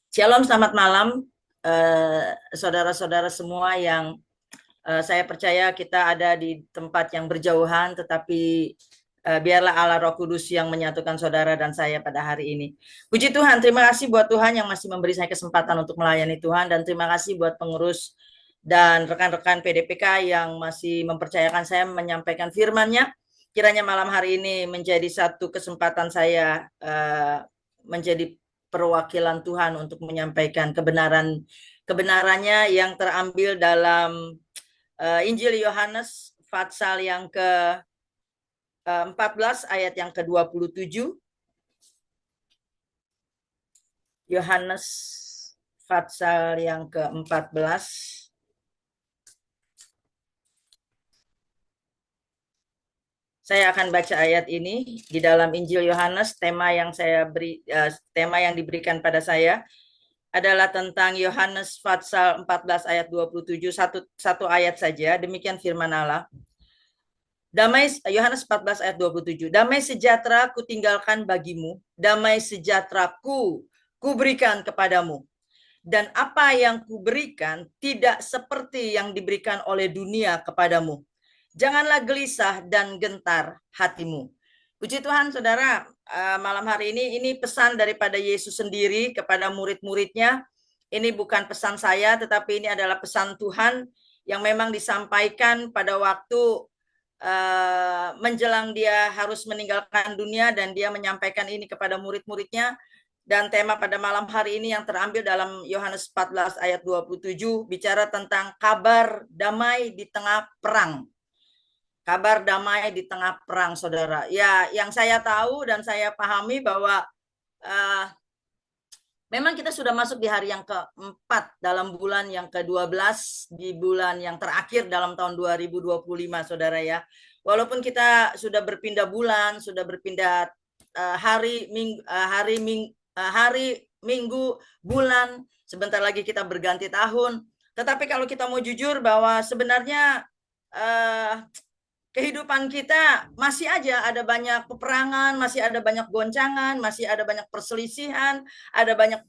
Shalom, selamat malam, saudara-saudara semua yang saya percaya kita ada di tempat yang berjauhan, tetapi biarlah Allah Roh Kudus yang menyatukan saudara dan saya pada hari ini. Puji Tuhan, terima kasih buat Tuhan yang masih memberi saya kesempatan untuk melayani Tuhan, dan terima kasih buat pengurus dan rekan-rekan PDPK yang masih mempercayakan saya menyampaikan firman-Nya. Kiranya malam hari ini menjadi satu kesempatan saya menjadi perwakilan Tuhan untuk menyampaikan kebenarannya yang terambil dalam Injil Yohanes pasal yang ke-14 ayat yang ke-27. Yohanes pasal yang ke-14. Saya akan baca ayat ini di dalam Injil Yohanes. Tema yang diberikan pada saya adalah tentang Yohanes pasal 14 ayat 27, satu ayat saja. Demikian firman Allah. Damai, Yohanes 14 ayat 27. Damai sejahtera ku tinggalkan bagimu, damai sejahtera ku berikan kepadamu. Dan apa yang kuberikan tidak seperti yang diberikan oleh dunia kepadamu. Janganlah gelisah dan gentar hatimu. Puji Tuhan, saudara, malam hari ini pesan daripada Yesus sendiri kepada murid-muridnya. Ini bukan pesan saya, tetapi ini adalah pesan Tuhan yang memang disampaikan pada waktu menjelang dia harus meninggalkan dunia, dan dia menyampaikan ini kepada murid-muridnya. Dan tema pada malam hari ini yang terambil dalam Yohanes 14 ayat 27 bicara tentang kabar damai di tengah perang. Kabar damai di tengah perang, saudara. Ya, yang saya tahu dan saya pahami bahwa memang kita sudah masuk di hari yang keempat dalam bulan yang ke-12, di bulan yang terakhir dalam tahun 2025, saudara ya. Walaupun kita sudah berpindah bulan, sudah berpindah hari, minggu, bulan, sebentar lagi kita berganti tahun. Tetapi kalau kita mau jujur bahwa sebenarnya kehidupan kita masih aja ada banyak peperangan, masih ada banyak goncangan, masih ada banyak perselisihan, ada banyak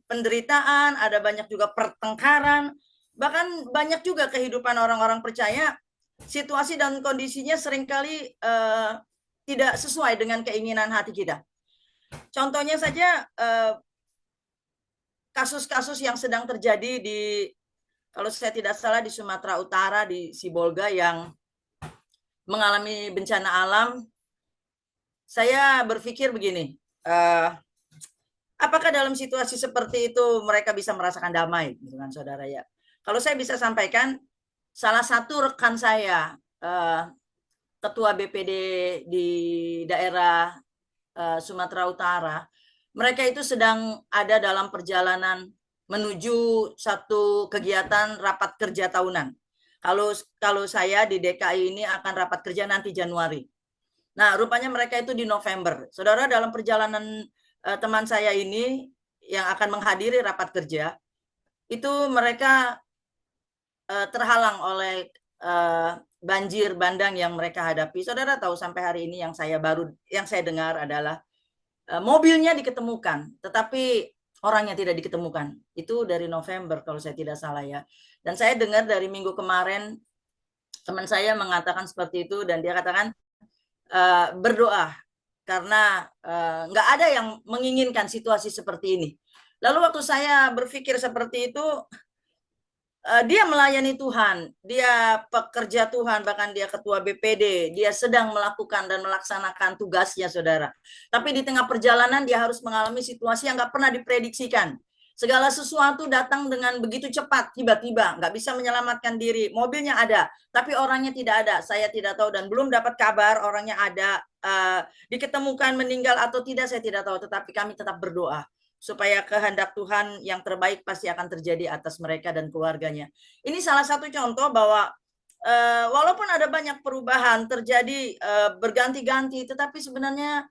penderitaan, ada banyak juga pertengkaran, bahkan banyak juga kehidupan orang-orang percaya, situasi dan kondisinya seringkali tidak sesuai dengan keinginan hati kita. Contohnya saja kasus-kasus yang sedang terjadi di, kalau saya tidak salah, di Sumatera Utara, di Sibolga, yang mengalami bencana alam. Saya berpikir begini, apakah dalam situasi seperti itu mereka bisa merasakan damai, dengan saudara ya? Kalau saya bisa sampaikan, salah satu rekan saya, ketua BPD di daerah Sumatera Utara, mereka itu sedang ada dalam perjalanan menuju satu kegiatan rapat kerja tahunan. Kalau saya di DKI ini akan rapat kerja nanti Januari. Nah, rupanya mereka itu di November. Saudara, dalam perjalanan teman saya ini yang akan menghadiri rapat kerja, itu mereka terhalang oleh banjir bandang yang mereka hadapi. Saudara tahu, sampai hari ini yang saya dengar adalah mobilnya diketemukan, tetapi orangnya tidak diketemukan. Itu dari November kalau saya tidak salah ya. Dan saya dengar dari minggu kemarin teman saya mengatakan seperti itu, dan dia katakan berdoa karena nggak ada yang menginginkan situasi seperti ini. Lalu waktu saya berpikir seperti itu, dia melayani Tuhan, dia pekerja Tuhan, bahkan dia ketua BPD, dia sedang melakukan dan melaksanakan tugasnya, saudara. Tapi di tengah perjalanan dia harus mengalami situasi yang nggak pernah diprediksikan. Segala sesuatu datang dengan begitu cepat, tiba-tiba, nggak bisa menyelamatkan diri. Mobilnya ada, tapi orangnya tidak ada. Saya tidak tahu dan belum dapat kabar orangnya ada, diketemukan meninggal atau tidak, saya tidak tahu. Tetapi kami tetap berdoa supaya kehendak Tuhan yang terbaik pasti akan terjadi atas mereka dan keluarganya. Ini salah satu contoh bahwa walaupun ada banyak perubahan terjadi berganti-ganti, tetapi sebenarnya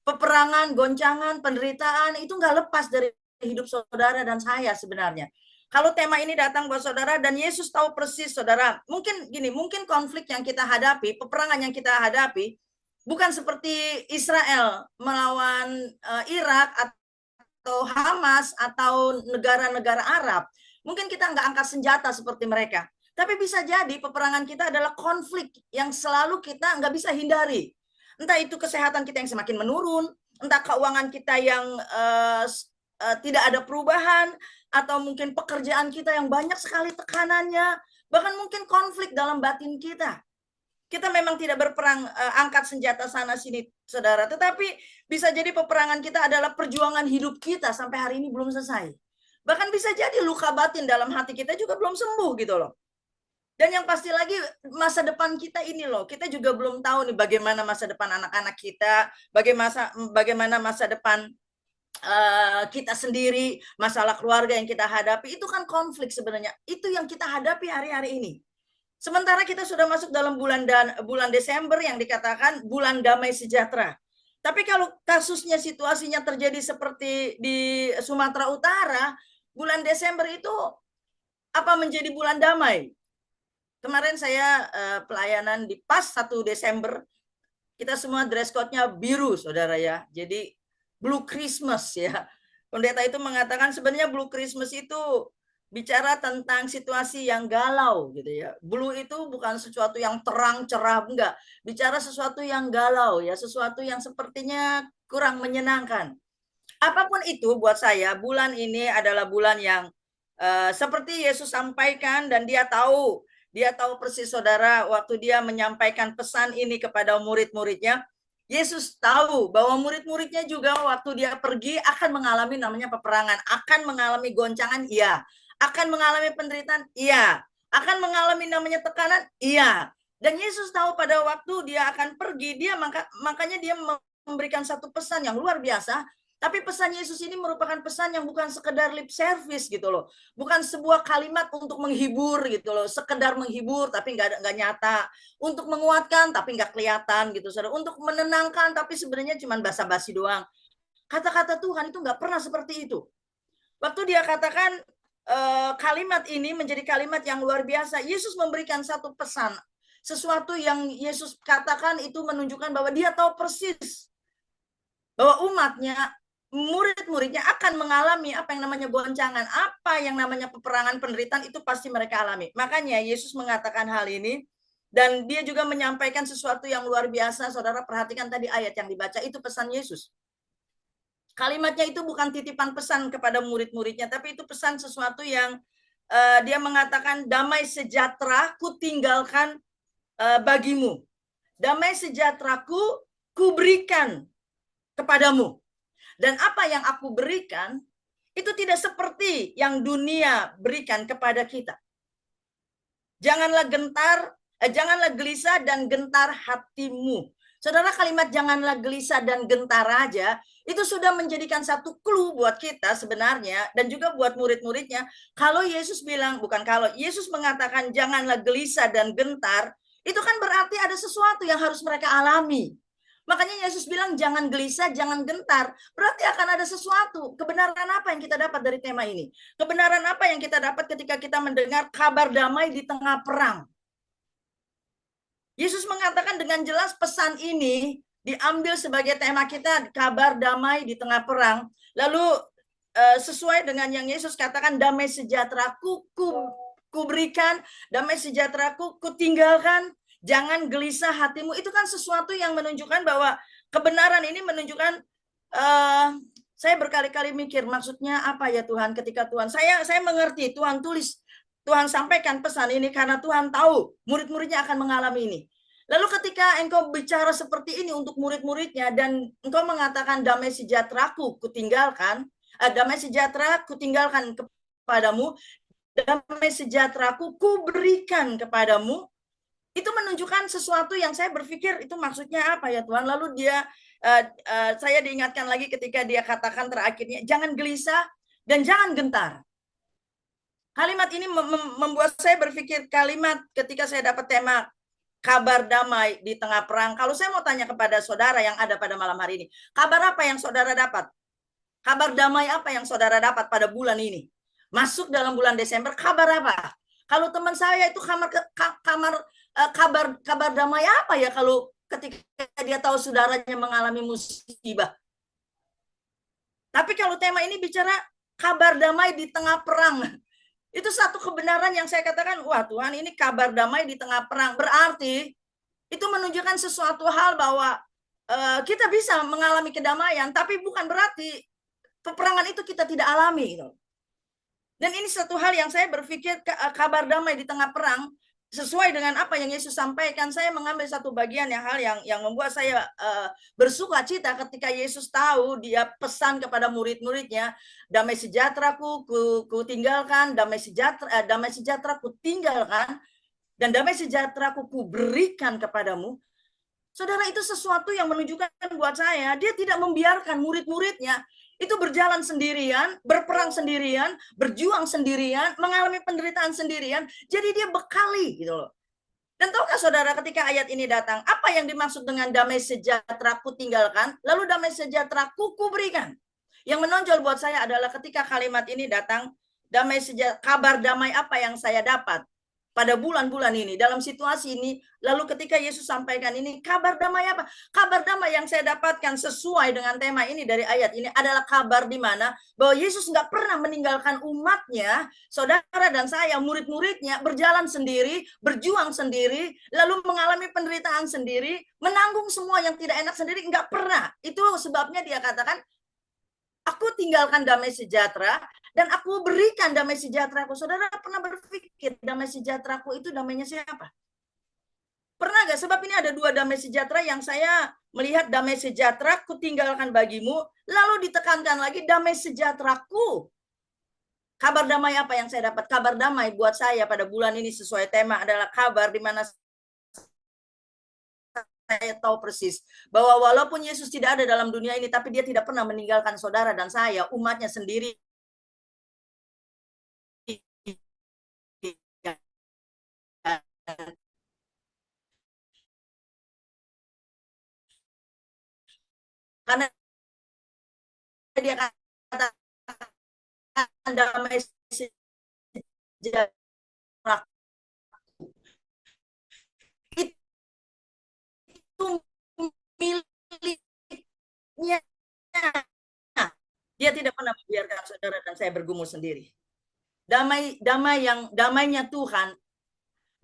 peperangan, goncangan, penderitaan itu nggak lepas dari hidup saudara dan saya sebenarnya. Kalau tema ini datang buat saudara, dan Yesus tahu persis, saudara, mungkin gini, mungkin konflik yang kita hadapi, peperangan yang kita hadapi, bukan seperti Israel melawan Irak atau Hamas atau negara-negara Arab, mungkin kita nggak angkat senjata seperti mereka. Tapi bisa jadi peperangan kita adalah konflik yang selalu kita nggak bisa hindari. Entah itu kesehatan kita yang semakin menurun, entah keuangan kita yang tidak ada perubahan, atau mungkin pekerjaan kita yang banyak sekali tekanannya, bahkan mungkin konflik dalam batin kita. Kita memang tidak berperang angkat senjata sana sini, saudara. Tetapi bisa jadi peperangan kita adalah perjuangan hidup kita sampai hari ini belum selesai. Bahkan bisa jadi luka batin dalam hati kita juga belum sembuh gitu loh. Dan yang pasti lagi masa depan kita ini loh, kita juga belum tahu nih bagaimana masa depan anak-anak kita, bagaimana masa depan kita sendiri, masalah keluarga yang kita hadapi. Itu kan konflik sebenarnya. Itu yang kita hadapi hari-hari ini. Sementara kita sudah masuk dalam bulan Desember yang dikatakan bulan damai sejahtera. Tapi kalau kasusnya, situasinya terjadi seperti di Sumatera Utara, bulan Desember itu apa menjadi bulan damai? Kemarin saya pelayanan di pas 1 Desember, kita semua dress code-nya biru, saudara ya. Jadi Blue Christmas ya. Pendeta itu mengatakan sebenarnya Blue Christmas itu bicara tentang situasi yang galau gitu ya. Blue itu bukan sesuatu yang terang cerah, enggak. Bicara sesuatu yang galau ya, sesuatu yang sepertinya kurang menyenangkan. Apapun itu buat saya, bulan ini adalah bulan yang seperti Yesus sampaikan, dan dia tahu persis saudara waktu dia menyampaikan pesan ini kepada murid-muridnya. Yesus tahu bahwa murid-muridnya juga waktu dia pergi akan mengalami namanya peperangan, akan mengalami goncangan, iya. Akan mengalami penderitaan, iya. Akan mengalami namanya tekanan, iya. Dan Yesus tahu pada waktu dia akan pergi, makanya dia memberikan satu pesan yang luar biasa. Tapi pesan Yesus ini merupakan pesan yang bukan sekedar lip service gitu loh. Bukan sebuah kalimat untuk menghibur gitu loh. Sekedar menghibur tapi nggak nyata. Untuk menguatkan tapi nggak kelihatan gitu. Untuk menenangkan tapi sebenarnya cuma basa-basi doang. Kata-kata Tuhan itu nggak pernah seperti itu. Waktu dia katakan kalimat ini menjadi kalimat yang luar biasa. Yesus memberikan satu pesan. Sesuatu yang Yesus katakan itu menunjukkan bahwa dia tahu persis bahwa umatnya, murid-muridnya akan mengalami apa yang namanya goncangan, apa yang namanya peperangan, penderitaan, itu pasti mereka alami. Makanya Yesus mengatakan hal ini, dan dia juga menyampaikan sesuatu yang luar biasa. Saudara perhatikan tadi ayat yang dibaca, itu pesan Yesus. Kalimatnya itu bukan titipan pesan kepada murid-muridnya, tapi itu pesan sesuatu yang dia mengatakan, damai sejahtera ku tinggalkan bagimu. Damai sejahteraku ku berikan kepadamu. Dan apa yang aku berikan itu tidak seperti yang dunia berikan kepada kita. Janganlah gelisah dan gentar hatimu. Saudara, kalimat janganlah gelisah dan gentar aja itu sudah menjadikan satu clue buat kita sebenarnya, dan juga buat murid-muridnya. Kalau Yesus bilang, Yesus mengatakan janganlah gelisah dan gentar, itu kan berarti ada sesuatu yang harus mereka alami. Makanya Yesus bilang jangan gelisah, jangan gentar. Berarti akan ada sesuatu. Kebenaran apa yang kita dapat dari tema ini? Kebenaran apa yang kita dapat ketika kita mendengar kabar damai di tengah perang? Yesus mengatakan dengan jelas pesan ini diambil sebagai tema kita, kabar damai di tengah perang. Lalu sesuai dengan yang Yesus katakan, damai sejahteraku ku berikan, damai sejahteraku ku tinggalkan. Jangan gelisah hatimu. Itu kan sesuatu yang menunjukkan bahwa kebenaran ini menunjukkan, saya berkali-kali mikir maksudnya apa ya Tuhan, ketika Tuhan, saya mengerti Tuhan tulis, Tuhan sampaikan pesan ini karena Tuhan tahu murid-muridnya akan mengalami ini. Lalu ketika engkau bicara seperti ini untuk murid-muridnya, dan engkau mengatakan damai sejahteraku kutinggalkan, damai sejahtera kutinggalkan kepadamu, damai sejahteraku ku berikan kepadamu, itu menunjukkan sesuatu yang saya berpikir itu maksudnya apa ya Tuhan. Lalu saya diingatkan lagi ketika dia katakan terakhirnya, jangan gelisah dan jangan gentar. Kalimat ini membuat saya berpikir, kalimat ketika saya dapat tema kabar damai di tengah perang. Kalau saya mau tanya kepada saudara yang ada pada malam hari ini, kabar apa yang saudara dapat? Kabar damai apa yang saudara dapat pada bulan ini? Masuk dalam bulan Desember, kabar apa? Kalau teman saya itu kabar damai apa ya kalau ketika dia tahu saudaranya mengalami musibah? Tapi kalau tema ini bicara kabar damai di tengah perang, itu satu kebenaran yang saya katakan, wah Tuhan, ini kabar damai di tengah perang. Berarti itu menunjukkan sesuatu hal bahwa kita bisa mengalami kedamaian, tapi bukan berarti peperangan itu kita tidak alami. Gitu. Dan ini satu hal yang saya berpikir kabar damai di tengah perang, sesuai dengan apa yang Yesus sampaikan. Saya mengambil satu bagian hal yang membuat saya bersuka cita ketika Yesus tahu, dia pesan kepada murid-muridnya, damai sejahtera ku tinggalkan, damai sejahtera ku tinggalkan, dan damai sejahtera ku berikan kepadamu. Saudara, itu sesuatu yang menunjukkan buat saya, dia tidak membiarkan murid-muridnya itu berjalan sendirian, berperang sendirian, berjuang sendirian, mengalami penderitaan sendirian. Jadi dia bekali gitu loh. Dan tahukah saudara, ketika ayat ini datang, apa yang dimaksud dengan damai sejahtera ku tinggalkan, lalu damai sejahtera ku berikan. Yang menonjol buat saya adalah ketika kalimat ini datang, damai sejahtera, kabar damai apa yang saya dapat pada bulan-bulan ini, dalam situasi ini, lalu ketika Yesus sampaikan ini, kabar damai apa? Kabar damai yang saya dapatkan sesuai dengan tema ini dari ayat ini adalah kabar di mana bahwa Yesus nggak pernah meninggalkan umatnya, saudara dan saya, murid-muridnya, berjalan sendiri, berjuang sendiri, lalu mengalami penderitaan sendiri, menanggung semua yang tidak enak sendiri, nggak pernah. Itu sebabnya dia katakan, aku tinggalkan damai sejahtera, dan aku berikan damai sejahteraku. Saudara pernah berpikir damai sejahteraku itu damainya siapa? Pernah gak? Sebab ini ada dua damai sejahtera yang saya melihat. Damai sejahtera ku tinggalkan bagimu, lalu ditekankan lagi damai sejahteraku. Kabar damai apa yang saya dapat? Kabar damai buat saya pada bulan ini sesuai tema adalah kabar di mana saya tahu persis bahwa walaupun Yesus tidak ada dalam dunia ini, tapi dia tidak pernah meninggalkan saudara dan saya, umatnya sendiri. Karena dia katakan damai sejahtera itu miliknya. Dia tidak pernah membiarkan saudara dan saya bergumul sendiri. Damainya Tuhan,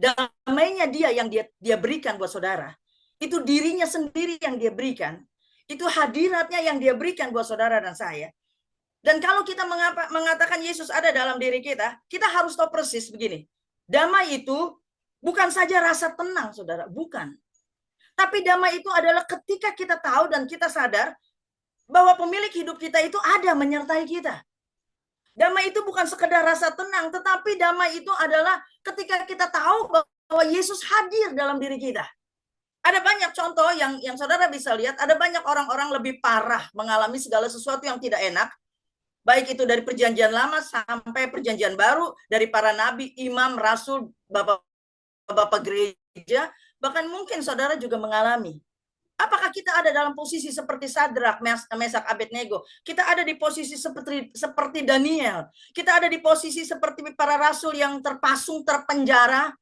damainya dia yang dia berikan buat saudara, itu dirinya sendiri yang dia berikan, itu hadiratnya yang dia berikan buat saudara dan saya. Dan kalau kita mengatakan Yesus ada dalam diri kita, kita harus tahu persis begini, damai itu bukan saja rasa tenang saudara, bukan. Tapi damai itu adalah ketika kita tahu dan kita sadar bahwa pemilik hidup kita itu ada menyertai kita. Damai itu bukan sekedar rasa tenang, tetapi damai itu adalah ketika kita tahu bahwa Yesus hadir dalam diri kita. Ada banyak contoh yang saudara bisa lihat, ada banyak orang-orang lebih parah mengalami segala sesuatu yang tidak enak, baik itu dari perjanjian lama sampai perjanjian baru, dari para nabi, imam, rasul, bapak gereja, bahkan mungkin saudara juga mengalami. Apakah kita ada dalam posisi seperti Sadrak, Mesak, Abednego? Kita ada di posisi seperti Daniel. Kita ada di posisi seperti para rasul yang terpasung, terpenjara.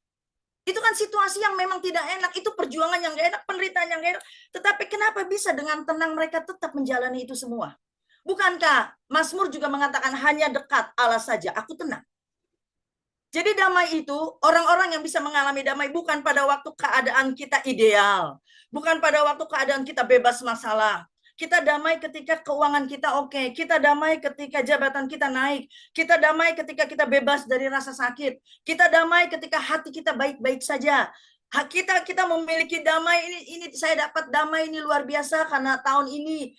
Itu kan situasi yang memang tidak enak. Itu perjuangan yang gak enak, penderitaan yang gak enak. Tetapi kenapa bisa dengan tenang mereka tetap menjalani itu semua? Bukankah Mazmur juga mengatakan hanya dekat Allah saja, aku tenang. Jadi damai itu, orang-orang yang bisa mengalami damai bukan pada waktu keadaan kita ideal. Bukan pada waktu keadaan kita bebas masalah. Kita damai ketika keuangan kita oke. Kita damai ketika jabatan kita naik. Kita damai ketika kita bebas dari rasa sakit. Kita damai ketika hati kita baik-baik saja. Kita memiliki damai ini saya dapat damai ini luar biasa karena tahun ini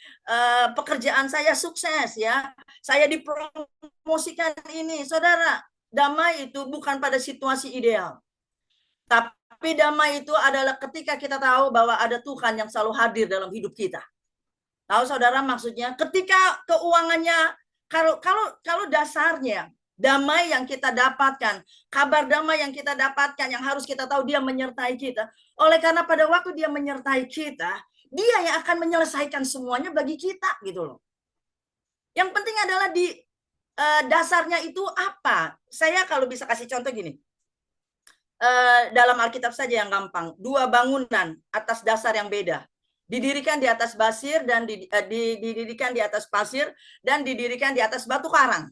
pekerjaan saya sukses ya. Saya dipromosikan ini. Saudara, damai itu bukan pada situasi ideal. Tapi damai itu adalah ketika kita tahu bahwa ada Tuhan yang selalu hadir dalam hidup kita. Tahu saudara maksudnya? Ketika keuangannya, kalau dasarnya damai yang kita dapatkan, kabar damai yang kita dapatkan, yang harus kita tahu dia menyertai kita. Oleh karena pada waktu dia menyertai kita, dia yang akan menyelesaikan semuanya bagi kita gitu loh. Yang penting adalah di dasarnya itu apa? Saya kalau bisa kasih contoh gini, dalam Alkitab saja yang gampang, dua bangunan atas dasar yang beda. Didirikan di atas pasir dan didirikan di atas pasir dan didirikan di atas batu karang.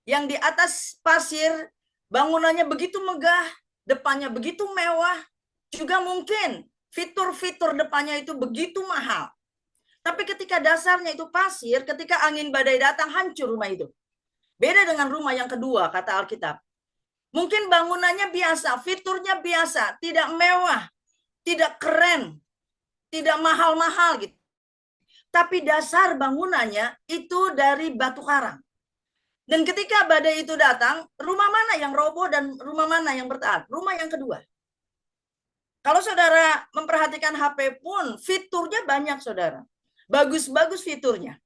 Yang di atas pasir bangunannya begitu megah, depannya begitu mewah, juga mungkin fitur-fitur depannya itu begitu mahal. Tapi ketika dasarnya itu pasir, ketika angin badai datang hancur rumah itu. Beda dengan rumah yang kedua, kata Alkitab. Mungkin bangunannya biasa, fiturnya biasa, tidak mewah, tidak keren, tidak mahal-mahal gitu. Tapi dasar bangunannya itu dari batu karang. Dan ketika badai itu datang, rumah mana yang roboh dan rumah mana yang bertahan? Rumah yang kedua. Kalau saudara memperhatikan HP pun, fiturnya banyak, saudara. Bagus-bagus fiturnya.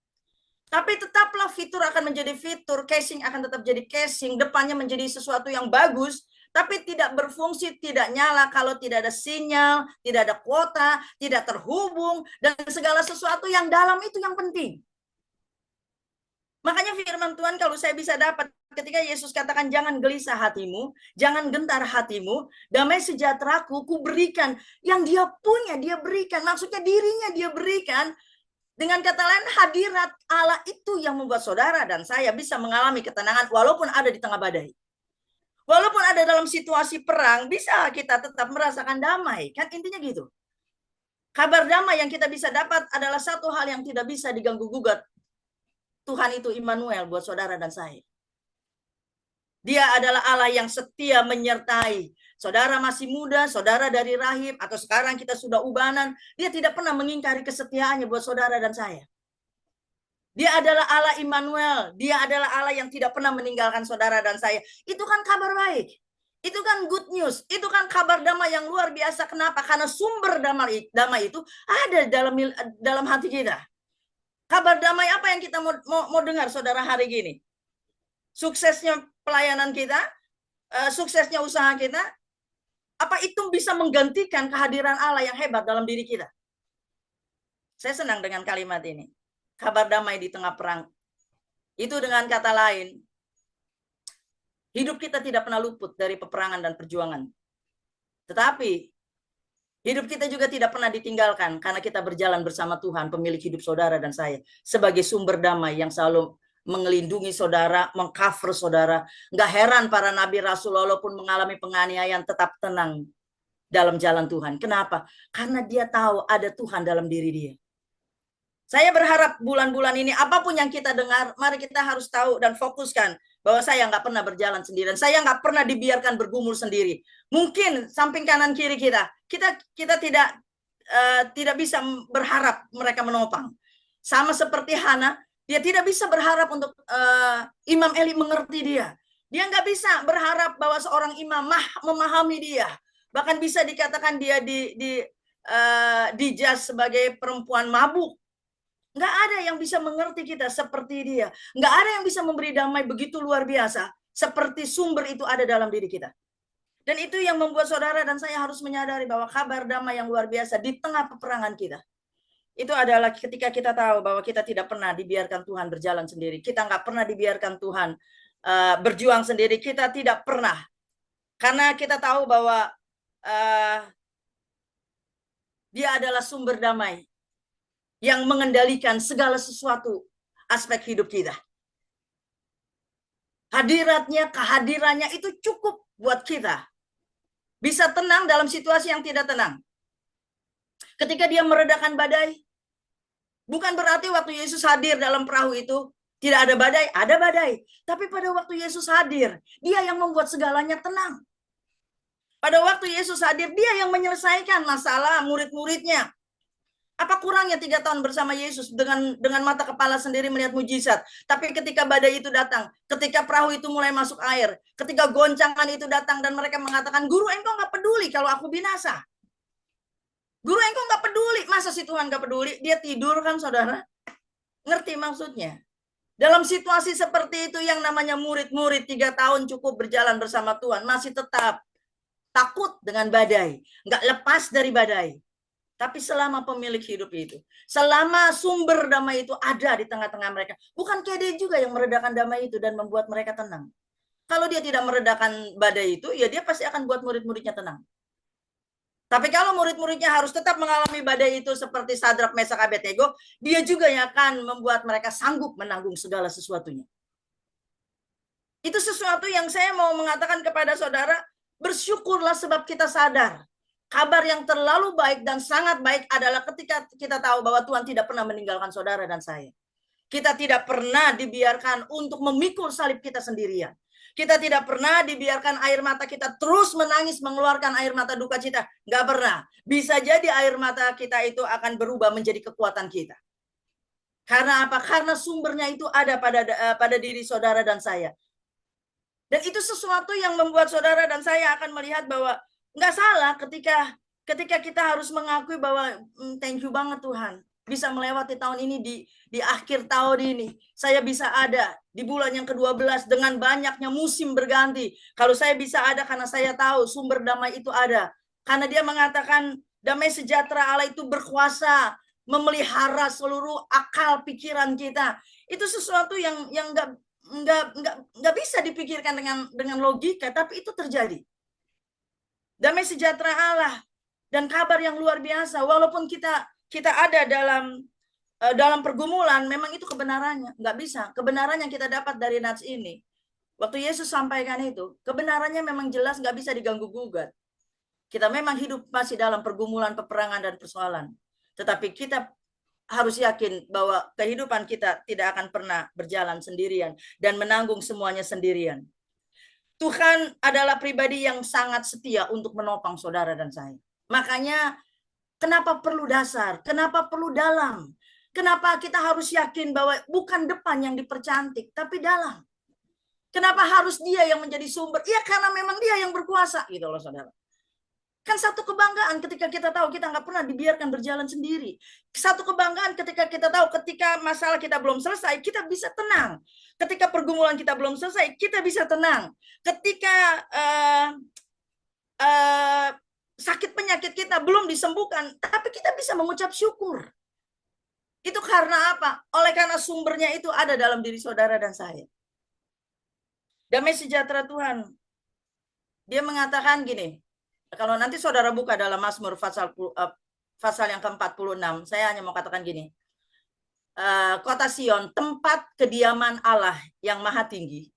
Tapi tetaplah fitur akan menjadi fitur, casing akan tetap jadi casing, depannya menjadi sesuatu yang bagus, tapi tidak berfungsi, tidak nyala kalau tidak ada sinyal, tidak ada kuota, tidak terhubung, dan segala sesuatu yang dalam itu yang penting. Makanya firman Tuhan kalau saya bisa dapat, ketika Yesus katakan jangan gelisah hatimu, jangan gentar hatimu, damai sejahteraku ku berikan, yang dia punya dia berikan, maksudnya dirinya dia berikan. Dengan kata lain, hadirat Allah itu yang membuat saudara dan saya bisa mengalami ketenangan walaupun ada di tengah badai. Walaupun ada dalam situasi perang, bisa kita tetap merasakan damai. Kan intinya gitu. Kabar damai yang kita bisa dapat adalah satu hal yang tidak bisa diganggu-gugat. Tuhan itu Immanuel buat saudara dan saya. Dia adalah Allah yang setia menyertai. Saudara masih muda, saudara dari rahim, atau sekarang kita sudah ubanan, dia tidak pernah mengingkari kesetiaannya buat saudara dan saya. Dia adalah Allah Immanuel, dia adalah Allah yang tidak pernah meninggalkan saudara dan saya. Itu kan kabar baik, itu kan good news, itu kan kabar damai yang luar biasa. Kenapa? Karena sumber damai itu ada dalam hati kita. Kabar damai apa yang kita mau dengar, saudara, hari gini? Suksesnya pelayanan kita, suksesnya usaha kita, apa itu bisa menggantikan kehadiran Allah yang hebat dalam diri kita? Saya senang dengan kalimat ini. Kabar damai di tengah perang. Itu dengan kata lain, hidup kita tidak pernah luput dari peperangan dan perjuangan. Tetapi hidup kita juga tidak pernah ditinggalkan karena kita berjalan bersama Tuhan, pemilik hidup saudara dan saya, sebagai sumber damai yang selalu mengelindungi saudara, mengcover saudara. Nggak heran para nabi rasul walaupun mengalami penganiayaan tetap tenang dalam jalan Tuhan. Kenapa? Karena dia tahu ada Tuhan dalam diri dia. Saya berharap bulan-bulan ini apapun yang kita dengar, mari kita harus tahu dan fokuskan bahwa saya nggak pernah berjalan sendirian. Saya nggak pernah dibiarkan bergumul sendiri. Mungkin samping kanan kiri kita tidak bisa berharap mereka menopang. Sama seperti Hana, dia tidak bisa berharap untuk Imam Eli mengerti dia. Dia nggak bisa berharap bahwa seorang imam memahami dia. Bahkan bisa dikatakan dia dijudge sebagai perempuan mabuk. Nggak ada yang bisa mengerti kita seperti dia. Nggak ada yang bisa memberi damai begitu luar biasa seperti sumber itu ada dalam diri kita. Dan itu yang membuat saudara dan saya harus menyadari bahwa kabar damai yang luar biasa di tengah peperangan kita. Itu adalah ketika kita tahu bahwa kita tidak pernah dibiarkan Tuhan berjalan sendiri. Kita nggak pernah dibiarkan Tuhan berjuang sendiri. Kita tidak pernah. Karena kita tahu bahwa dia adalah sumber damai yang mengendalikan segala sesuatu aspek hidup kita. Kehadirannya itu cukup buat kita bisa tenang dalam situasi yang tidak tenang. Ketika dia meredakan badai, bukan berarti waktu Yesus hadir dalam perahu itu tidak ada badai, ada badai. Tapi pada waktu Yesus hadir, dia yang membuat segalanya tenang. Pada waktu Yesus hadir, dia yang menyelesaikan masalah murid-muridnya. Apa kurangnya 3 tahun bersama Yesus dengan mata kepala sendiri melihat mujizat. Tapi ketika badai itu datang, ketika perahu itu mulai masuk air, ketika goncangan itu datang dan mereka mengatakan, Guru, engkau nggak peduli kalau aku binasa. Guru, engkau nggak peduli. Masa si Tuhan nggak peduli? Dia tidur kan, saudara? Ngerti maksudnya? Dalam situasi seperti itu yang namanya murid-murid 3 tahun cukup berjalan bersama Tuhan, masih tetap takut dengan badai. Nggak lepas dari badai. Tapi selama pemilik hidup itu, selama sumber damai itu ada di tengah-tengah mereka, bukan dia juga yang meredakan damai itu dan membuat mereka tenang. Kalau dia tidak meredakan badai itu, ya dia pasti akan buat murid-muridnya tenang. Tapi kalau murid-muridnya harus tetap mengalami badai itu seperti Sadrak, Mesak, Abednego, dia juga yang akan membuat mereka sanggup menanggung segala sesuatunya. Itu sesuatu yang saya mau mengatakan kepada saudara, bersyukurlah sebab kita sadar. Kabar yang terlalu baik dan sangat baik adalah ketika kita tahu bahwa Tuhan tidak pernah meninggalkan saudara dan saya. Kita tidak pernah dibiarkan untuk memikul salib kita sendirian. Kita tidak pernah dibiarkan air mata kita terus menangis mengeluarkan air mata duka cita. Nggak pernah. Bisa jadi air mata kita itu akan berubah menjadi kekuatan kita. Karena apa? Karena sumbernya itu ada pada diri saudara dan saya. Dan itu sesuatu yang membuat saudara dan saya akan melihat bahwa nggak salah ketika kita harus mengakui bahwa thank you banget Tuhan. Bisa melewati tahun ini di akhir tahun ini. Saya bisa ada di bulan yang ke-12 dengan banyaknya musim berganti. Kalau saya bisa ada karena saya tahu sumber damai itu ada. Karena dia mengatakan damai sejahtera Allah itu berkuasa memelihara seluruh akal pikiran kita. Itu sesuatu yang nggak bisa dipikirkan dengan logika, tapi itu terjadi. Damai sejahtera Allah dan kabar yang luar biasa. Walaupun kita ada dalam pergumulan, memang itu kebenarannya. Nggak bisa. Kebenaran yang kita dapat dari nats ini, waktu Yesus sampaikan itu, kebenarannya memang jelas nggak bisa diganggu-gugat. Kita memang hidup masih dalam pergumulan, peperangan, dan persoalan. Tetapi kita harus yakin bahwa kehidupan kita tidak akan pernah berjalan sendirian dan menanggung semuanya sendirian. Tuhan adalah pribadi yang sangat setia untuk menopang saudara dan saya. Makanya kenapa perlu dasar? Kenapa perlu dalam? Kenapa kita harus yakin bahwa bukan depan yang dipercantik, tapi dalam? Kenapa harus dia yang menjadi sumber? Ya karena memang dia yang berkuasa gitu loh saudara. Kan satu kebanggaan ketika kita tahu kita nggak pernah dibiarkan berjalan sendiri. Satu kebanggaan ketika kita tahu ketika masalah kita belum selesai, kita bisa tenang. Ketika pergumulan kita belum selesai, kita bisa tenang. Ketika sakit penyakit kita belum disembuhkan, tapi kita bisa mengucap syukur. Itu karena apa? Oleh karena sumbernya itu ada dalam diri saudara dan saya. Damai sejahtera Tuhan. Dia mengatakan gini, kalau nanti saudara buka dalam Mazmur pasal yang ke-46, saya hanya mau katakan gini. Kota Sion, tempat kediaman Allah yang maha tinggi,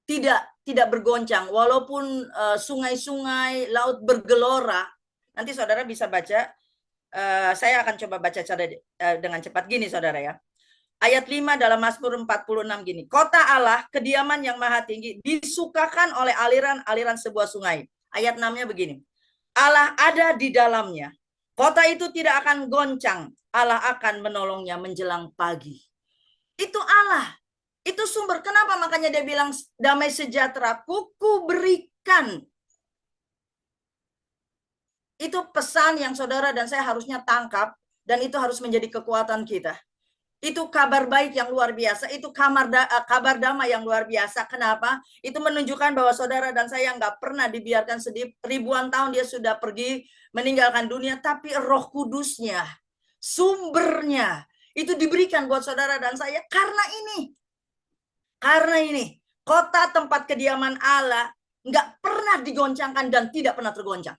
tidak bergoncang, walaupun sungai-sungai, laut bergelora. Nanti saudara bisa baca, saya akan coba baca dengan cepat gini saudara ya. Ayat 5 dalam Mazmur 46 gini. Kota Allah, kediaman yang maha tinggi, disukakan oleh aliran-aliran sebuah sungai. Ayat 6-nya begini. Allah ada di dalamnya. Kota itu tidak akan goncang. Allah akan menolongnya menjelang pagi. Itu Allah. Itu sumber. Kenapa makanya dia bilang damai sejahtera ku berikan. Itu pesan yang saudara dan saya harusnya tangkap. Dan itu harus menjadi kekuatan kita. Itu kabar baik yang luar biasa, itu kabar damai yang luar biasa. Kenapa? Itu menunjukkan bahwa saudara dan saya nggak pernah dibiarkan sedih. Ribuan tahun dia sudah pergi meninggalkan dunia, tapi Roh Kudusnya, sumbernya, itu diberikan buat saudara dan saya karena ini. Karena ini, kota tempat kediaman Allah nggak pernah digoncangkan dan tidak pernah tergoncang.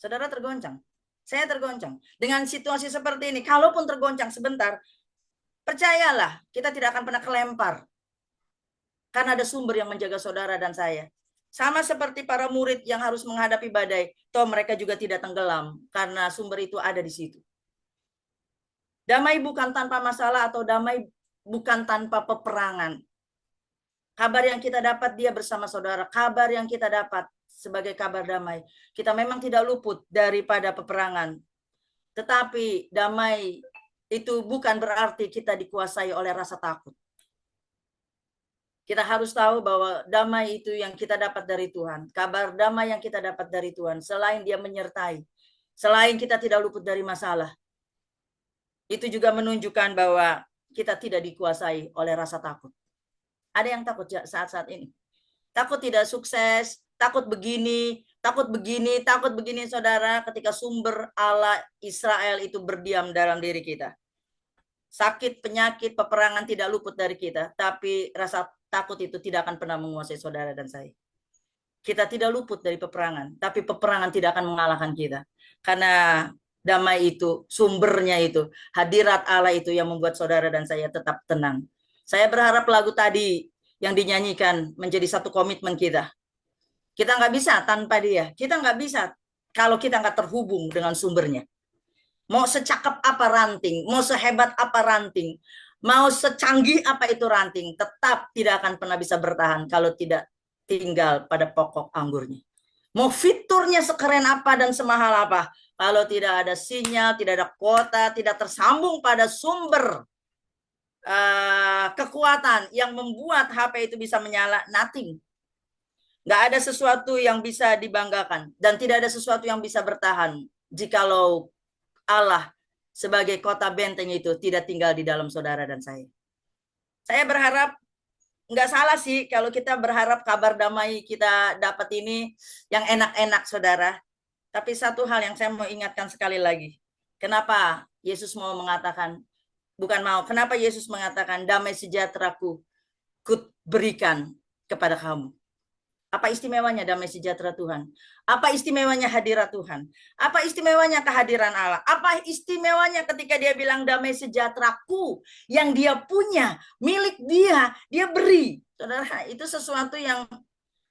Saudara tergoncang? Saya tergoncang. Dengan situasi seperti ini, kalaupun tergoncang sebentar, percayalah, kita tidak akan pernah kelempar. Karena ada sumber yang menjaga saudara dan saya. Sama seperti para murid yang harus menghadapi badai, toh mereka juga tidak tenggelam, karena sumber itu ada di situ. Damai bukan tanpa masalah atau damai bukan tanpa peperangan. Kabar yang kita dapat dia bersama saudara, kabar yang kita dapat sebagai kabar damai. Kita memang tidak luput daripada peperangan. Tetapi damai itu bukan berarti kita dikuasai oleh rasa takut. Kita harus tahu bahwa damai itu yang kita dapat dari Tuhan. Kabar damai yang kita dapat dari Tuhan. Selain dia menyertai. Selain kita tidak luput dari masalah. Itu juga menunjukkan bahwa kita tidak dikuasai oleh rasa takut. Ada yang takut saat-saat ini. Takut tidak sukses, takut begini, saudara, ketika sumber Allah Israel itu berdiam dalam diri kita. Sakit, penyakit, peperangan tidak luput dari kita, tapi rasa takut itu tidak akan pernah menguasai saudara dan saya. Kita tidak luput dari peperangan, tapi peperangan tidak akan mengalahkan kita. Karena damai itu, sumbernya itu, hadirat Allah itu yang membuat saudara dan saya tetap tenang. Saya berharap lagu tadi yang dinyanyikan menjadi satu komitmen kita. Kita nggak bisa tanpa dia. Kita nggak bisa kalau kita nggak terhubung dengan sumbernya. Mau secakap apa ranting, mau sehebat apa ranting, mau secanggih apa itu ranting, tetap tidak akan pernah bisa bertahan kalau tidak tinggal pada pokok anggurnya. Mau fiturnya sekeren apa dan semahal apa, kalau tidak ada sinyal, tidak ada kuota, tidak tersambung pada sumber kekuatan yang membuat HP itu bisa menyala, nothing. Nggak ada sesuatu yang bisa dibanggakan dan tidak ada sesuatu yang bisa bertahan jikalau Allah sebagai kota benteng itu tidak tinggal di dalam saudara dan saya. Saya berharap nggak salah sih kalau kita berharap kabar damai kita dapat ini yang enak-enak, saudara. Tapi satu hal yang saya mau ingatkan sekali lagi. Kenapa Yesus mau mengatakan, bukan mau, kenapa Yesus mengatakan damai sejahteraku ku berikan kepada kamu. Apa istimewanya damai sejahtera Tuhan? Apa istimewanya hadirat Tuhan? Apa istimewanya kehadiran Allah? Apa istimewanya ketika dia bilang damai sejahteraku yang dia punya, milik dia, dia beri. Saudara, itu sesuatu yang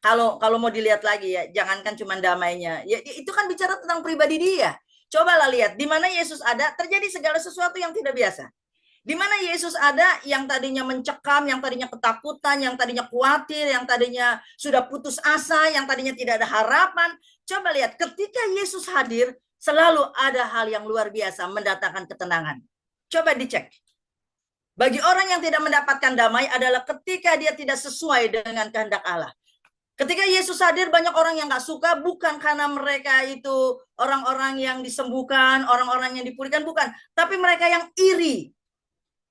kalau mau dilihat lagi ya, jangankan cuma damainya. Ya, itu kan bicara tentang pribadi dia. Cobalah lihat, di mana Yesus ada, terjadi segala sesuatu yang tidak biasa. Di mana Yesus ada, yang tadinya mencekam, yang tadinya ketakutan, yang tadinya khawatir, yang tadinya sudah putus asa, yang tadinya tidak ada harapan. Coba lihat, ketika Yesus hadir, selalu ada hal yang luar biasa mendatangkan ketenangan. Coba dicek. Bagi orang yang tidak mendapatkan damai adalah ketika dia tidak sesuai dengan kehendak Allah. Ketika Yesus hadir, banyak orang yang gak suka, bukan karena mereka itu orang-orang yang disembuhkan, orang-orang yang dipulihkan, bukan. Tapi mereka yang iri.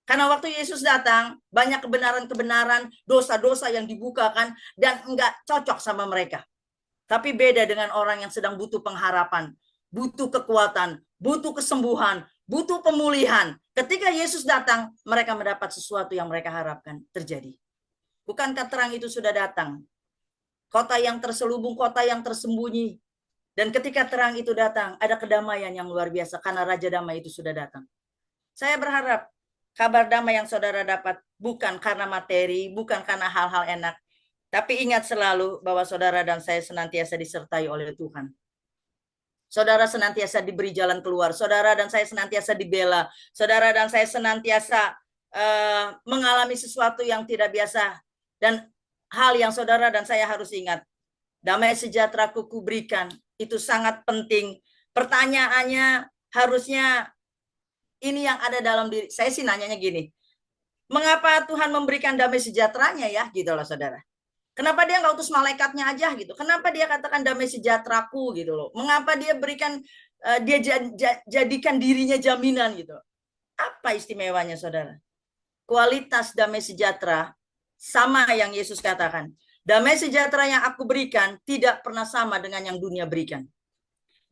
Karena waktu Yesus datang, banyak kebenaran-kebenaran, dosa-dosa yang dibukakan, dan enggak cocok sama mereka. Tapi beda dengan orang yang sedang butuh pengharapan, butuh kekuatan, butuh kesembuhan, butuh pemulihan. Ketika Yesus datang, mereka mendapat sesuatu yang mereka harapkan terjadi. Bukankah terang itu sudah datang? Kota yang terselubung, kota yang tersembunyi. Dan ketika terang itu datang, ada kedamaian yang luar biasa, karena Raja Damai itu sudah datang. Saya berharap kabar damai yang saudara dapat bukan karena materi, bukan karena hal-hal enak. Tapi ingat selalu bahwa saudara dan saya senantiasa disertai oleh Tuhan. Saudara senantiasa diberi jalan keluar. Saudara dan saya senantiasa dibela. Saudara dan saya senantiasa mengalami sesuatu yang tidak biasa. Dan hal yang saudara dan saya harus ingat. Damai sejahtera ku berikan. Itu sangat penting. Pertanyaannya harusnya ini yang ada dalam diri. Saya sih nanyanya gini. Mengapa Tuhan memberikan damai sejahteranya ya? Gitu loh saudara. Kenapa dia nggak utus malaikatnya aja gitu? Kenapa dia katakan damai sejahteraku gitu loh? Mengapa dia berikan, dia jadikan dirinya jaminan gitu? Apa istimewanya saudara? Kualitas damai sejahtera sama yang Yesus katakan. Damai sejahtera yang aku berikan tidak pernah sama dengan yang dunia berikan.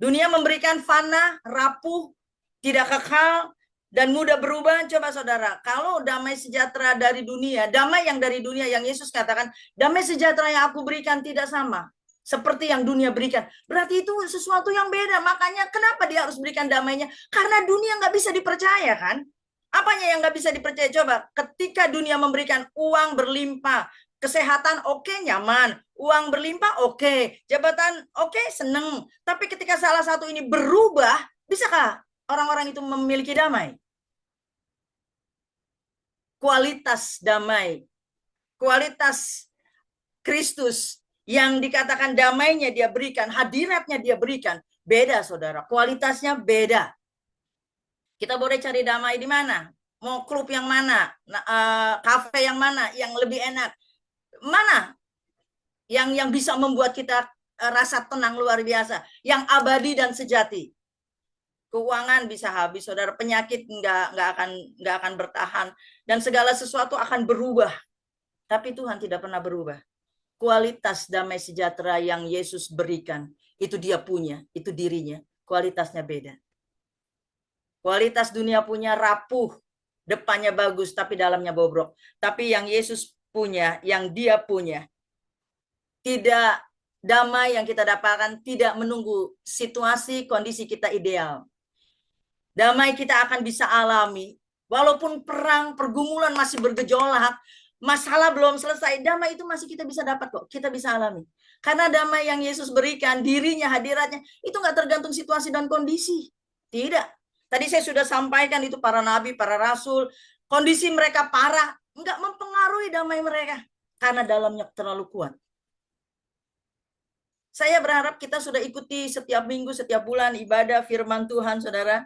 Dunia memberikan fana, rapuh, tidak kekal, dan mudah berubah. Coba saudara, kalau damai sejahtera dari dunia, damai yang dari dunia yang Yesus katakan, damai sejahtera yang aku berikan tidak sama seperti yang dunia berikan. Berarti itu sesuatu yang beda. Makanya kenapa dia harus berikan damainya? Karena dunia nggak bisa dipercaya kan? Apanya yang nggak bisa dipercaya? Coba, ketika dunia memberikan uang berlimpah, kesehatan oke, nyaman, uang berlimpah oke, jabatan oke, seneng. Tapi ketika salah satu ini berubah, bisakah orang-orang itu memiliki damai? Kualitas damai, kualitas Kristus yang dikatakan damainya dia berikan, hadiratnya dia berikan, beda saudara, kualitasnya beda. Kita boleh cari damai di mana? Mau klub yang mana? Kafe yang mana? Yang lebih enak? Mana? Yang bisa membuat kita rasa tenang luar biasa, yang abadi dan sejati. Keuangan bisa habis, saudara. Penyakit nggak akan bertahan, dan segala sesuatu akan berubah. Tapi Tuhan tidak pernah berubah. Kualitas damai sejahtera yang Yesus berikan, itu dia punya, itu dirinya. Kualitasnya beda. Kualitas dunia punya rapuh, depannya bagus, tapi dalamnya bobrok. Tapi yang Yesus punya, yang dia punya, tidak damai yang kita dapatkan tidak menunggu situasi, kondisi kita ideal. Damai kita akan bisa alami. Walaupun perang, pergumulan masih bergejolak, masalah belum selesai, damai itu masih kita bisa dapat kok. Kita bisa alami. Karena damai yang Yesus berikan, dirinya, hadiratnya, itu nggak tergantung situasi dan kondisi. Tidak. Tadi saya sudah sampaikan itu para nabi, para rasul, kondisi mereka parah, nggak mempengaruhi damai mereka. Karena dalamnya terlalu kuat. Saya berharap kita sudah ikuti setiap minggu, setiap bulan ibadah firman Tuhan, saudara.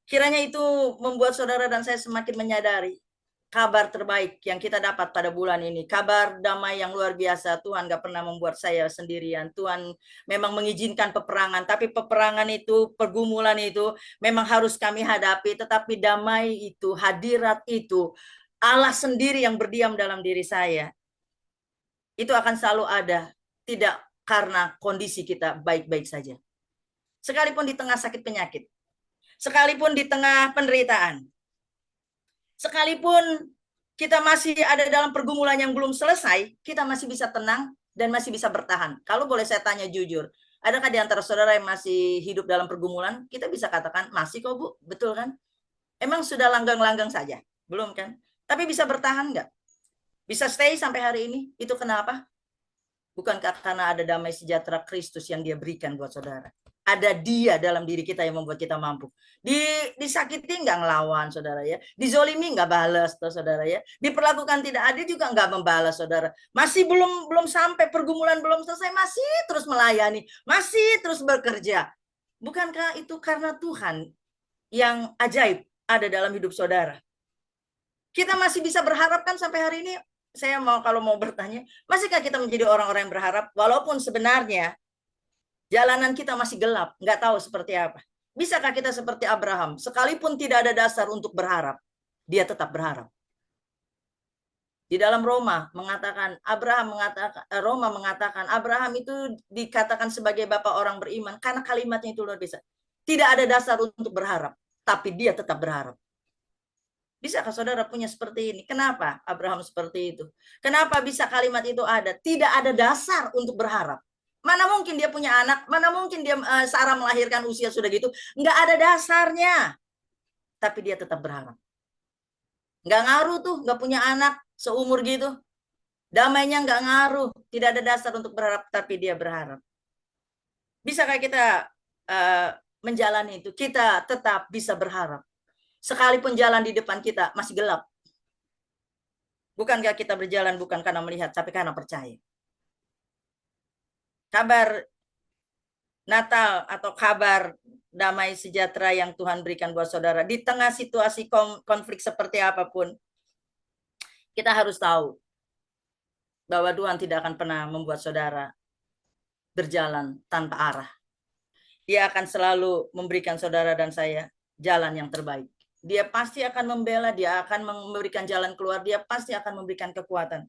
Kiranya itu membuat saudara dan saya semakin menyadari kabar terbaik yang kita dapat pada bulan ini. Kabar damai yang luar biasa. Tuhan gak pernah membuat saya sendirian. Tuhan memang mengizinkan peperangan. Tapi peperangan itu, pergumulan itu memang harus kami hadapi. Tetapi damai itu, hadirat itu, Allah sendiri yang berdiam dalam diri saya. Itu akan selalu ada. Tidak karena kondisi kita baik-baik saja. Sekalipun di tengah sakit penyakit. Sekalipun di tengah penderitaan. Sekalipun kita masih ada dalam pergumulan yang belum selesai, kita masih bisa tenang dan masih bisa bertahan. Kalau boleh saya tanya jujur, adakah di antara saudara yang masih hidup dalam pergumulan? Kita bisa katakan, masih kok Bu, betul kan? Emang sudah langgang-langgang saja? Belum kan? Tapi bisa bertahan nggak? Bisa stay sampai hari ini? Itu kenapa? Bukankah karena ada damai sejahtera Kristus yang dia berikan buat saudara? Ada dia dalam diri kita yang membuat kita mampu. Disakiti nggak ngelawan, saudara ya. Dizolimi nggak balas, saudara ya. Diperlakukan tidak adil juga nggak membalas, saudara. Masih belum sampai pergumulan belum selesai, masih terus melayani, masih terus bekerja. Bukankah itu karena Tuhan yang ajaib ada dalam hidup saudara? Kita masih bisa berharap kan sampai hari ini. Saya kalau mau bertanya, masihkah kita menjadi orang-orang yang berharap walaupun sebenarnya jalanan kita masih gelap, nggak tahu seperti apa. Bisakah kita seperti Abraham, sekalipun tidak ada dasar untuk berharap, dia tetap berharap. Di dalam Roma mengatakan, Roma mengatakan Abraham itu dikatakan sebagai bapak orang beriman karena kalimatnya itu luar biasa. Tidak ada dasar untuk berharap, tapi dia tetap berharap. Bisakah saudara punya seperti ini? Kenapa Abraham seperti itu? Kenapa bisa kalimat itu ada? Tidak ada dasar untuk berharap. Mana mungkin dia punya anak? Mana mungkin dia Sarah melahirkan usia sudah gitu? Nggak ada dasarnya. Tapi dia tetap berharap. Nggak ngaruh tuh, nggak punya anak seumur gitu. Damainya nggak ngaruh. Tidak ada dasar untuk berharap, tapi dia berharap. Bisakah kita menjalani itu? Kita tetap bisa berharap. Sekalipun jalan di depan kita masih gelap. Bukankah kita berjalan bukan karena melihat, tapi karena percaya. Kabar Natal atau kabar damai sejahtera yang Tuhan berikan buat saudara. Di tengah situasi konflik seperti apapun, kita harus tahu bahwa Tuhan tidak akan pernah membuat saudara berjalan tanpa arah. Dia akan selalu memberikan saudara dan saya jalan yang terbaik. Dia pasti akan membela, dia akan memberikan jalan keluar, dia pasti akan memberikan kekuatan.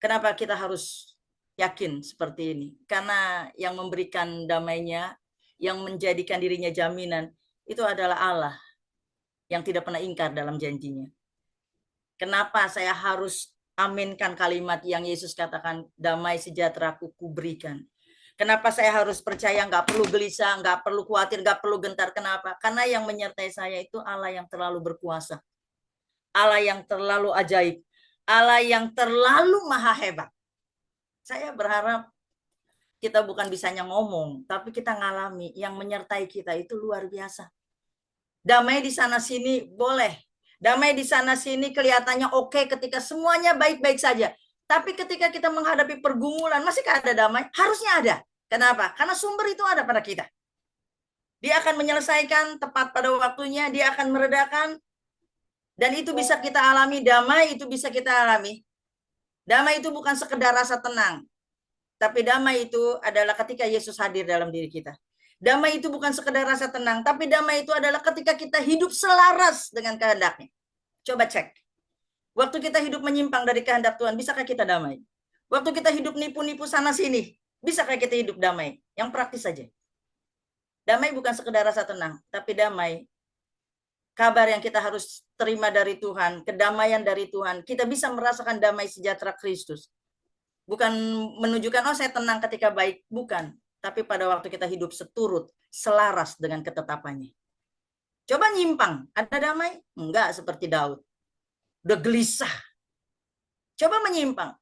Kenapa kita harus yakin seperti ini? Karena yang memberikan damainya, yang menjadikan dirinya jaminan, itu adalah Allah yang tidak pernah ingkar dalam janjinya. Kenapa saya harus aminkan kalimat yang Yesus katakan, damai sejahtera ku berikan? Kenapa saya harus percaya, nggak perlu gelisah, nggak perlu khawatir, nggak perlu gentar. Kenapa? Karena yang menyertai saya itu Allah yang terlalu berkuasa. Allah yang terlalu ajaib. Allah yang terlalu maha hebat. Saya berharap kita bukan bisanya ngomong, tapi kita ngalami. Yang menyertai kita itu luar biasa. Damai di sana-sini boleh. Damai di sana-sini kelihatannya oke ketika semuanya baik-baik saja. Tapi ketika kita menghadapi pergumulan, masihkah ada damai? Harusnya ada. Kenapa? Karena sumber itu ada pada kita. Dia akan menyelesaikan tepat pada waktunya, dia akan meredakan, dan itu bisa kita alami. Damai itu bisa kita alami. Damai itu bukan sekedar rasa tenang, tapi damai itu adalah ketika Yesus hadir dalam diri kita. Damai itu bukan sekedar rasa tenang, tapi damai itu adalah ketika kita hidup selaras dengan kehendaknya. Coba cek. Waktu kita hidup menyimpang dari kehendak Tuhan, bisakah kita damai? Waktu kita hidup nipu-nipu sana-sini, bisakah kita hidup damai? Yang praktis saja. Damai bukan sekedar rasa tenang, tapi damai, kabar yang kita harus terima dari Tuhan, kedamaian dari Tuhan. Kita bisa merasakan damai sejahtera Kristus. Bukan menunjukkan, oh saya tenang ketika baik. Bukan. Tapi pada waktu kita hidup seturut, selaras dengan ketetapannya. Coba nyimpang, ada damai? Enggak, seperti Daud. Udah gelisah. Coba menyimpang.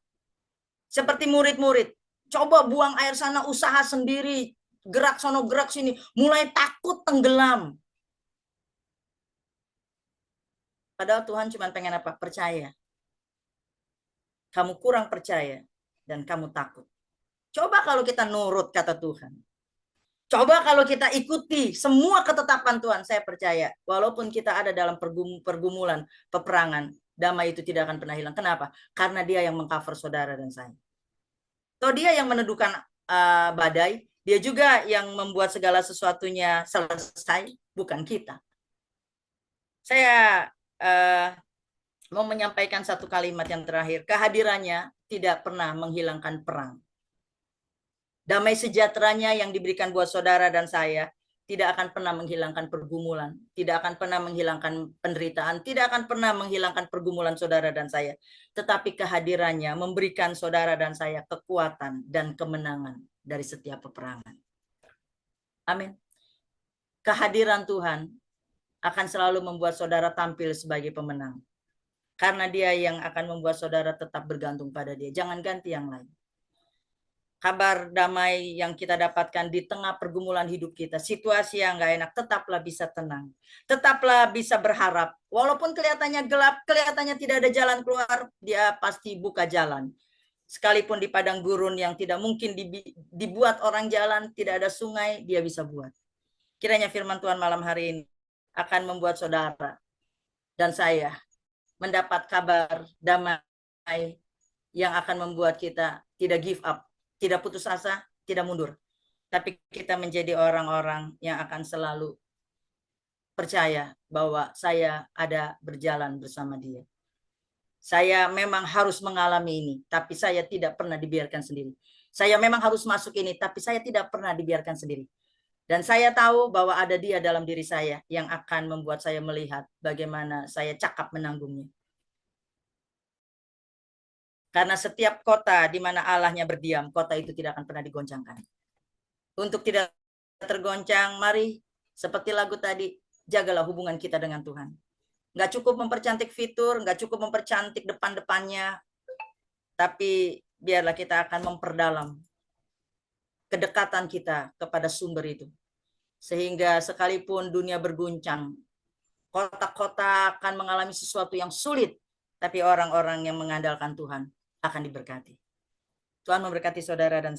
Seperti murid-murid. Coba buang air sana, usaha sendiri. Gerak sono, gerak sini. Mulai takut tenggelam. Padahal Tuhan cuma pengen apa? Percaya. Kamu kurang percaya dan kamu takut. Coba kalau kita nurut kata Tuhan. Coba kalau kita ikuti semua ketetapan Tuhan, saya percaya. Walaupun kita ada dalam pergumulan, peperangan, damai itu tidak akan pernah hilang. Kenapa? Karena dia yang mengcover saudara dan saya. Toh dia yang meneduhkan badai, dia juga yang membuat segala sesuatunya selesai, bukan kita. Saya mau menyampaikan satu kalimat yang terakhir. Kehadirannya tidak pernah menghilangkan perang. Damai sejahteranya yang diberikan buat saudara dan saya tidak akan pernah menghilangkan pergumulan, tidak akan pernah menghilangkan penderitaan, tidak akan pernah menghilangkan pergumulan saudara dan saya. Tetapi kehadirannya memberikan saudara dan saya kekuatan dan kemenangan dari setiap peperangan. Amin. Kehadiran Tuhan akan selalu membuat saudara tampil sebagai pemenang. Karena dia yang akan membuat saudara tetap bergantung pada dia. Jangan ganti yang lain. Kabar damai yang kita dapatkan di tengah pergumulan hidup kita, situasi yang nggak enak, tetaplah bisa tenang, tetaplah bisa berharap. Walaupun kelihatannya gelap, kelihatannya tidak ada jalan keluar, dia pasti buka jalan. Sekalipun di padang gurun yang tidak mungkin dibuat orang jalan, tidak ada sungai, dia bisa buat. Kiranya firman Tuhan malam hari ini akan membuat saudara dan saya mendapat kabar damai yang akan membuat kita tidak give up, tidak putus asa, tidak mundur. Tapi kita menjadi orang-orang yang akan selalu percaya bahwa saya ada berjalan bersama dia. Saya memang harus mengalami ini, tapi saya tidak pernah dibiarkan sendiri. Saya memang harus masuk ini, tapi saya tidak pernah dibiarkan sendiri. Dan saya tahu bahwa ada dia dalam diri saya yang akan membuat saya melihat bagaimana saya cakap menanggungnya. Karena setiap kota di mana Allahnya berdiam, kota itu tidak akan pernah digoncangkan. Untuk tidak tergoncang, mari seperti lagu tadi, jagalah hubungan kita dengan Tuhan. Nggak cukup mempercantik fitur, nggak cukup mempercantik depan-depannya, tapi biarlah kita akan memperdalam kedekatan kita kepada sumber itu. Sehingga sekalipun dunia berguncang, kota-kota akan mengalami sesuatu yang sulit, tapi orang-orang yang mengandalkan Tuhan akan diberkati. Tuhan memberkati saudara dan